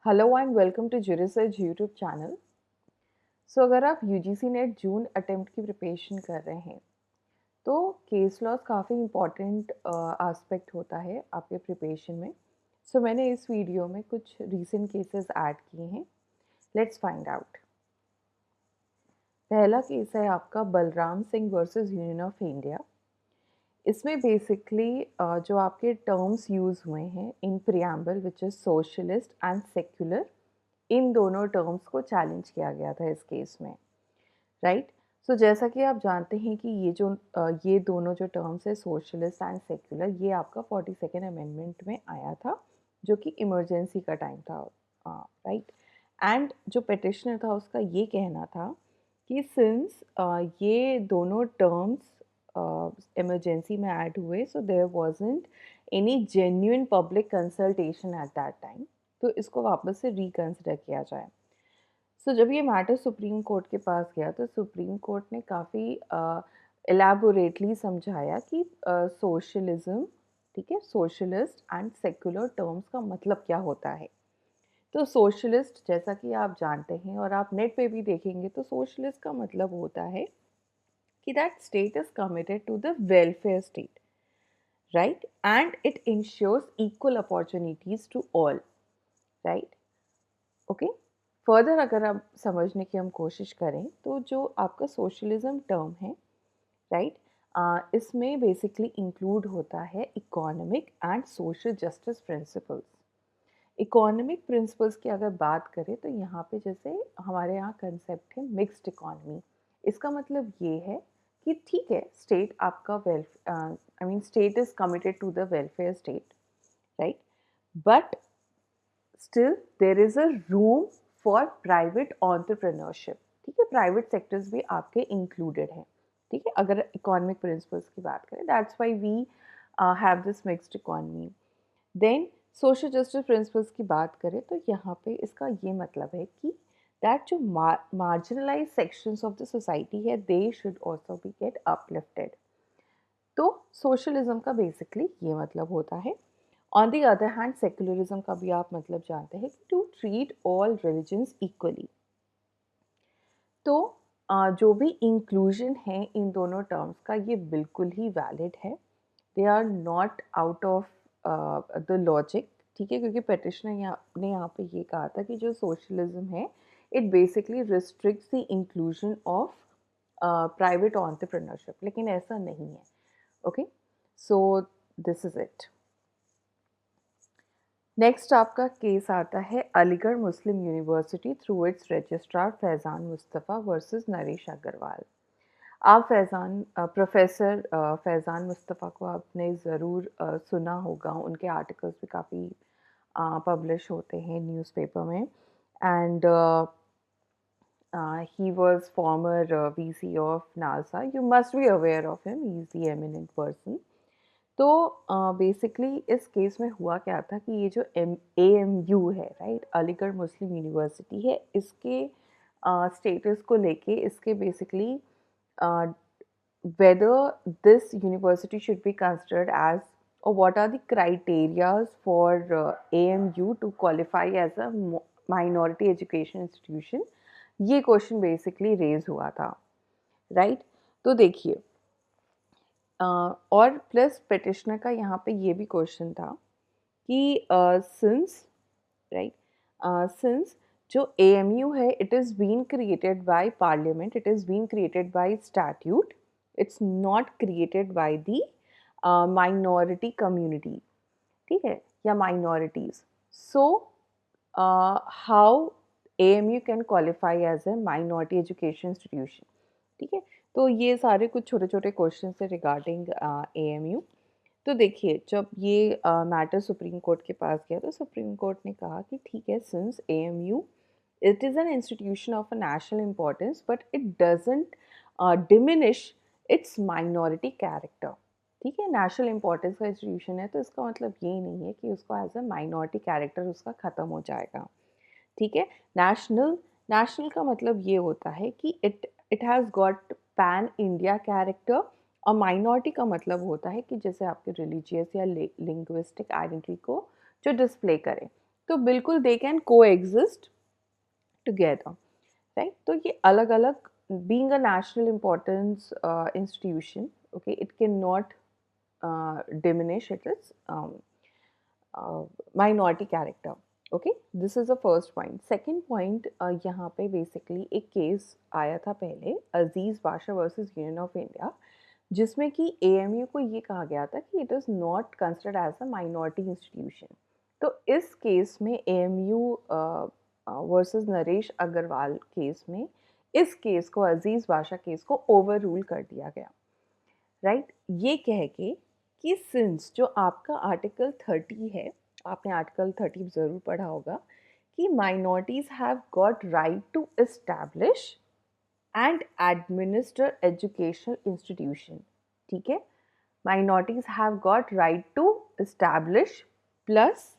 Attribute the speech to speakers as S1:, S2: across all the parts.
S1: Hello and welcome to JuResearch YouTube channel. So अगर आप UGC NET June attempt की preparation कर रहे हैं तो केस लॉस काफ़ी इम्पॉर्टेंट एस्पेक्ट होता है आपके प्रिपरेशन में। सो मैंने इस वीडियो में कुछ रीसेंट केसेस ऐड किए हैं। Let's find out. पहला केस है आपका Balram Singh versus union of India. इसमें बेसिकली जो आपके टर्म्स यूज़ हुए हैं in preamble which is socialist and secular, इन दोनों टर्म्स को चैलेंज किया गया था इस केस में, राइट। सो जैसा कि आप जानते हैं कि ये दोनों जो टर्म्स है सोशलिस्ट एंड सेक्युलर, ये आपका 42nd अमेंडमेंट में आया था जो कि इमरजेंसी का टाइम था, राइट। एंड जो पिटिशनर था उसका ये कहना था कि सिंस ये दोनों टर्म्स इमरजेंसी में ऐड हुए, so there wasn't any genuine public consultation at that time, तो इसको वापस से रिकन्सिडर किया जाए। सो जब ये मैटर सुप्रीम कोर्ट के पास गया तो सुप्रीम कोर्ट ने काफ़ी एलैबोरेटली समझाया कि सोशलिज्म, ठीक है, सोशलिस्ट एंड सेक्युलर टर्म्स का मतलब क्या होता है। तो सोशलिस्ट जैसा कि आप जानते हैं और आप नेट पे भी देखेंगे तो सोशलिस्ट का मतलब होता है कि that state is committed to the welfare state, right, and it ensures equal opportunities to all, right. Okay. Further अगर आप समझने की हम कोशिश करें तो जो आपका सोशलिज्म टर्म है, राइट, इसमें बेसिकली इंक्लूड होता है economic and social justice principles. Economic principles की अगर बात करें तो यहाँ पे जैसे हमारे यहाँ कंसेप्ट है मिक्स्ड इकोनॉमी। इसका मतलब ये है कि ठीक है, स्टेट आपका state is committed to the welfare state, right, but still there is a room for private entrepreneurship. ठीक है, प्राइवेट सेक्टर्स भी आपके इंक्लूडेड हैं। ठीक है, अगर इकोनॉमिक प्रिंसिपल्स की बात करें, that's why we have this mixed economy. Then social justice principles की बात करें तो यहाँ पे इसका ये मतलब है कि दैट जो marginalize sections of the society है, they should also be get uplifted. तो सोशलिज्म का बेसिकली ये मतलब होता है। On the other hand secularism का भी आप मतलब जानते हैं कि to treat all religions equally. तो जो भी इंक्लूजन है इन दोनों टर्म्स का, ये बिल्कुल ही वैलिड है। They are not out of the logic, ठीक है, क्योंकि पेटिशनर ने यहाँ पे ये कहा था कि जो सोशलिज्म है it basically restricts the inclusion of private entrepreneurship, लेकिन ऐसा नहीं है। Okay, so this is it. Next आपका केस आता है Aligarh Muslim University through its registrar Faizan Mustafa versus Naresh Agrawal. आप प्रोफेसर फैज़ान मुस्तफ़ा को आपने ज़रूर सुना होगा, उनके आर्टिकल्स भी काफ़ी पब्लिश होते हैं न्यूज़पेपर में। And he was former VC of NASA. You must be aware of him. He is the eminent person. तो बेसिकली इस केस में हुआ क्या था कि ये जो AMU है, राइट, अलीगढ़ मुस्लिम यूनिवर्सिटी है, इसके स्टेटस को लेके इसके basically whether this university should be considered as, or what are the criterias for AMU to qualify as a minority education institution, ये क्वेश्चन बेसिकली रेज हुआ था, राइट। तो देखिए, और प्लस पिटिशनर का यहाँ पे ये भी क्वेश्चन था कि सिंस, राइट, सिंस जो AMU है it is been created by parliament, it is been created by statute, it's not created by the minority community, ठीक है, या minorities. So how AMU can qualify as a minority education institution, ठीक है। तो ये सारे कुछ छोटे छोटे क्वेश्चन थे रिगार्डिंग AMU। तो देखिए, जब ये मैटर सुप्रीम कोर्ट के पास गया तो सुप्रीम कोर्ट ने कहा कि ठीक है, since AMU it is an institution of a national importance but it doesn't diminish its minority character, ठीक है। नेशनल इंपॉर्टेंस का इंस्टीट्यूशन है तो इसका मतलब ये नहीं है कि उसको एज अ माइनॉरिटी कैरेक्टर उसका ख़त्म हो जाएगा, ठीक है। नेशनल नेशनल का मतलब ये होता है कि it has got pan India character, और माइनॉरिटी का मतलब होता है कि जैसे आपके रिलीजियस या लिंग्विस्टिक आइडेंटिटी को जो डिस्प्ले करें। तो बिल्कुल दे कैन को एग्जिस्ट टुगेदर, राइट। तो ये अलग अलग, being a national importance institution, okay, it can not diminish its minority character. Okay, this is the first point. Second point, यहाँ पे बेसिकली एक केस आया था पहले, Aziz Basha versus union of India, जिसमें कि AMU को ये कहा गया था कि it is not considered as a minority institution. तो इस केस में AMU versus Naresh Agarwal case में इस केस को, Aziz Basha case over रूल कर दिया गया, राइट। ये कह के कि सिंस जो आपका आर्टिकल 30 है, आपने आर्टिकल 30 ज़रूर पढ़ा होगा, कि minorities have got right to establish and administer educational institution, ठीक है। Minorities have got right to establish plus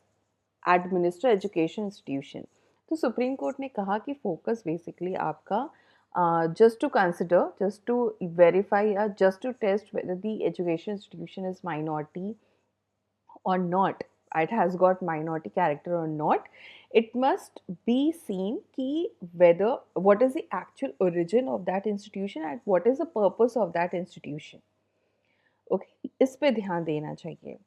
S1: administer education institution. तो सुप्रीम कोर्ट ने कहा कि फोकस बेसिकली आपका just to consider, just to verify, just to test whether the education institution is minority or not, it has got minority character or not, it must be seen ki whether what is the actual origin of that institution and what is the purpose of that institution, okay, इस पे ध्यान देना चाहिए।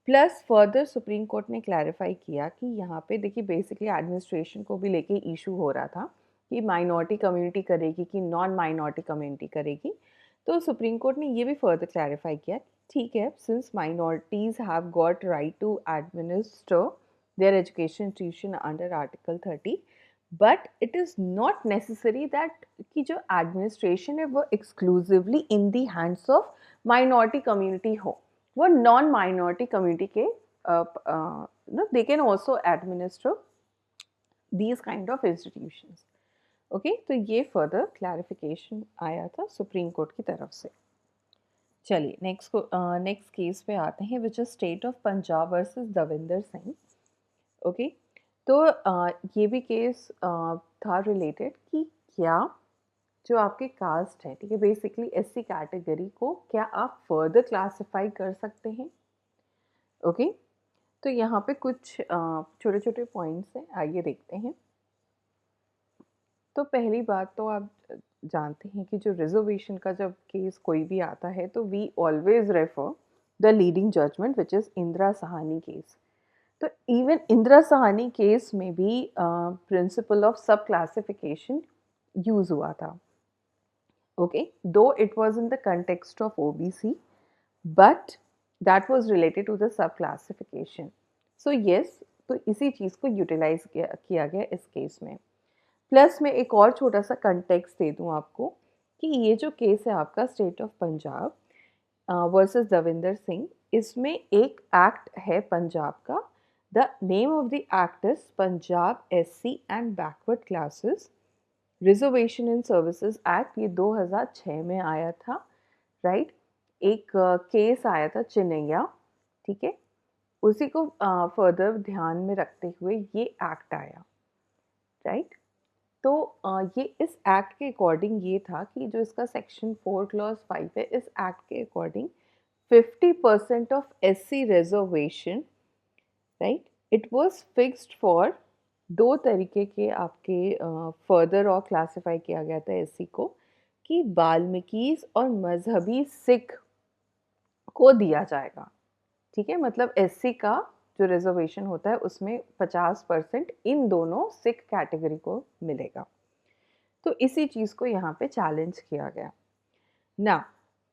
S1: Plus further supreme court ने clarify किया कि यहाँ पे देखिए बेसिकली एडमिनिस्ट्रेशन को भी लेके इशू हो रहा था कि माइनॉरिटी कम्युनिटी करेगी कि नॉन माइनॉरिटी कम्युनिटी करेगी। तो सुप्रीम कोर्ट ने ये भी फर्दर क्लैरिफाई किया, ठीक है, since minorities have got right to administer their education institution under article 30, but it is not necessary that कि जो एडमिनिस्ट्रेशन है वो exclusively in the hands of minority community हो, वो नॉन माइनॉरिटी कम्युनिटी के they can also administer these kind of institutions, okay. तो ये further clarification आया था सुप्रीम कोर्ट की तरफ से। चलिए नेक्स्ट केस पे आते हैं, which is state of Punjab versus Davinder Singh, okay. तो ये भी केस था रिलेटेड कि क्या जो आपके कास्ट है, ठीक है, बेसिकली SC कैटेगरी को क्या आप फर्दर क्लासिफाई कर सकते हैं, ओके। तो यहाँ पे कुछ छोटे छोटे पॉइंट्स हैं, आइए देखते हैं। तो पहली बात तो आप जानते हैं कि जो रिजर्वेशन का जब केस कोई भी आता है तो we always refer the leading judgment which is Indira Sawhney case. तो इवन इंदिरा साहनी केस में भी principle of sub classification use हुआ था, okay, though it was in the context of OBC, but that was related to the sub classification. So yes, तो इसी चीज़ को utilise किया गया इस केस में। प्लस मैं एक और छोटा सा कंटेक्स्ट दे दूँ आपको कि ये जो केस है आपका state of Punjab versus Davinder Singh, इसमें एक एक्ट है पंजाब का, the name of the act is Punjab SC and backward classes reservation in services act, ये 2006 में आया था, राइट। एक केस आया था चिन्नैया, ठीक है, उसी को फर्दर ध्यान में रखते हुए ये एक्ट आया, राइट। तो ये इस एक्ट के अकॉर्डिंग ये था कि जो इसका सेक्शन 4 क्लॉज 5 है, इस एक्ट के according 50% of SC reservation, right, it was fixed for दो तरीके के आपके फर्दर और क्लासिफाई किया गया था SC को कि वाल्मीकिस और मजहबी सिख को दिया जाएगा, ठीक है। मतलब SC का जो रिजर्वेशन होता है उसमें 50% इन दोनों सिख कैटेगरी को मिलेगा। तो इसी चीज़ को यहाँ पे चैलेंज किया गया ना।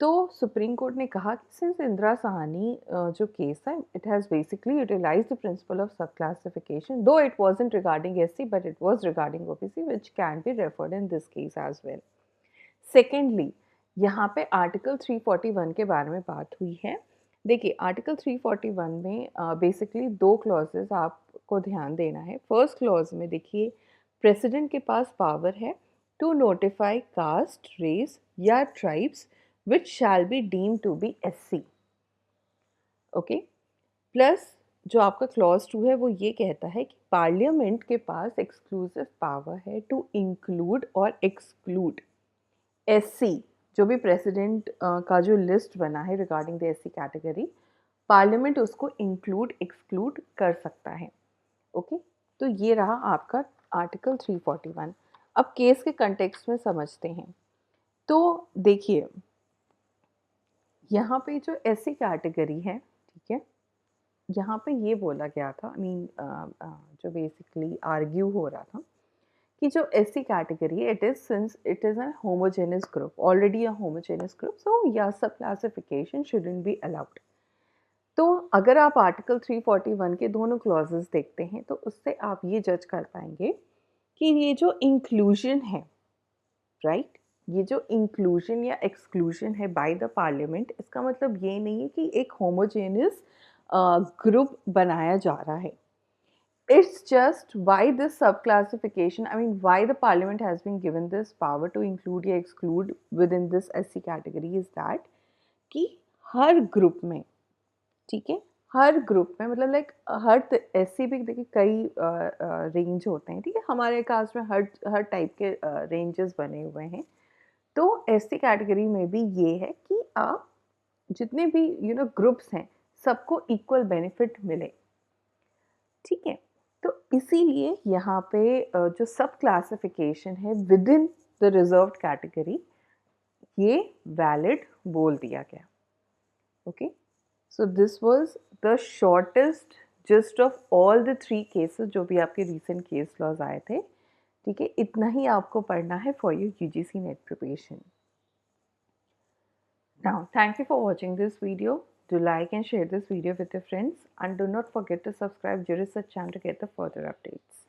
S1: तो सुप्रीम कोर्ट ने कहा कि सिंस इंदिरा साहनी जो केस है, it has basically utilise the principle of sub classification, though it wasn't regarding SC but it was regarding OBC which can be referred in this case as well. Secondly, यहाँ पे article 341 के बारे में बात हुई है। देखिए आर्टिकल 341 में बेसिकली दो क्लॉजेज आपको ध्यान देना है। फर्स्ट क्लॉज में देखिए प्रेसिडेंट के पास पावर है टू नोटिफाई कास्ट, रेस या tribes which shall be deemed to be SC, okay. Plus जो आपका क्लॉज 2 है वो ये कहता है कि पार्लियामेंट के पास एक्सक्लूसिव पावर है टू इंक्लूड और एक्सक्लूड SC, जो भी प्रेसिडेंट का जो लिस्ट बना है regarding the SC category, parliament उसको इंक्लूड एक्सक्लूड कर सकता है, ओके, तो ये रहा आपका आर्टिकल 341। अब केस के कंटेक्स्ट में समझते हैं। तो देखिए, यहाँ पे जो एससी कैटेगरी है, ठीक है, यहाँ पे ये बोला गया था, आई मीन जो बेसिकली आर्ग्यू हो रहा था कि जो SC category it is, since it is a homogenous group, already a homogenous group, so ya sub classification shouldn't be allowed. तो अगर आप आर्टिकल 341 के दोनों क्लॉजेस देखते हैं तो उससे आप ये जज कर पाएंगे कि ये जो इंक्लूजन है, राइट, ये जो इंक्लूजन या एक्सक्लूजन है बाय द पार्लियामेंट, इसका मतलब ये नहीं है कि एक होमोजेनियस ग्रुप बनाया जा रहा है। It's just why this subclassification, I mean, why the parliament has been given this power to include या exclude within this SC category is that कि हर ग्रुप में, ठीक है, हर ग्रुप में, मतलब लाइक हर एससी भी देखिए कई रेंज होते हैं, ठीक है, हमारे कास्ट में हर टाइप के रेंजेस बने हुए हैं। तो एससी कैटेगरी में भी ये है कि आप जितने भी ग्रुप्स हैं सबको इक्वल बेनिफिट मिले, ठीक है। तो इसीलिए यहाँ पे जो सब क्लासिफिकेशन है with in the reserved category, ये वैलिड बोल दिया गया। Okay, so this was the shortest gist of all the 3 cases जो भी आपके रिसेंट केस लॉज आए थे, ठीक है, इतना ही आपको पढ़ना है for your UGC net preparation. Now, thank you for watching this video. Do like and share this video with your friends, and do not forget to subscribe Juris channel to get the further updates.